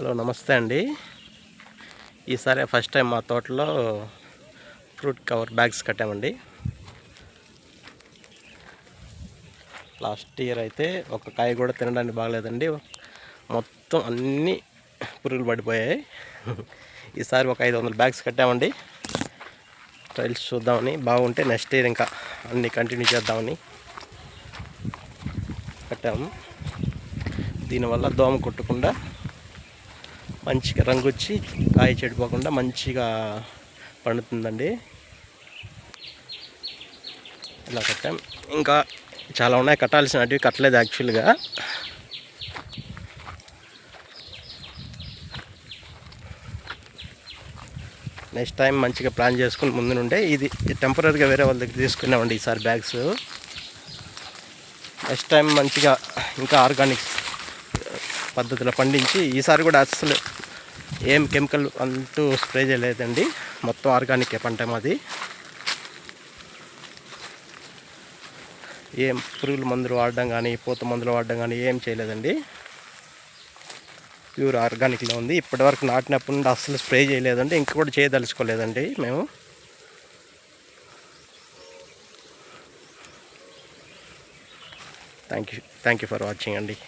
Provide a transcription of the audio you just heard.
Hello నమస్తే అండి. ఈసారి ఫస్ట్ టైం మా తోటలో ఫ్రూట్ కవర్ బ్యాగ్స్ కట్టామండి. లాస్ట్ ఇయర్ అయితే ఒక కాయ కూడా తినడానికి బాగలేదండి. మొత్తం అన్నీ పురుగులు పడిపోయాయి. ఈసారి ఒక 500 బ్యాగ్స్ కట్టామండి. ట్రయల్స్ చూద్దామని, బాగుంటే నెక్స్ట్ ఇయర్ ఇంకా అన్నీ కంటిన్యూ చేద్దామని కట్టాము. దీనివల్ల దోమ కొట్టకుండా మంచిగా రంగు వచ్చి కాయ చెడిపోకుండా మంచిగా పండుతుందండి. ఇలా కట్టాం. ఇంకా చాలా ఉన్నాయి కట్టాల్సినవి, కట్టలేదు యాక్చువల్గా. నెక్స్ట్ టైం మంచిగా ప్లాన్ చేసుకుని ముందు నుండే ఇది టెంపరీగా వేరే వాళ్ళ దగ్గర తీసుకున్నామండి ఈసారి బ్యాగ్స్. నెక్స్ట్ టైం మంచిగా ఇంకా ఆర్గానిక్ పద్ధతిలో పండించి, ఈసారి కూడా అసలు ఏం కెమికల్ అంటూ స్ప్రే చేయలేదండి. మొత్తం ఆర్గానిక్ పంట మాది. ఏం పురుగుల మందులు వాడడం కానీ, పూత మందులు వాడడం కానీ ఏం చేయలేదండి. ప్యూర్ ఆర్గానిక్లో ఉంది. ఇప్పటివరకు నాటినప్పటి నుండి అస్సలు స్ప్రే చేయలేదండి. ఇంక కూడా చేయదలుచుకోలేదండి మేము. థ్యాంక్ యూ ఫర్ వాచింగ్ అండి.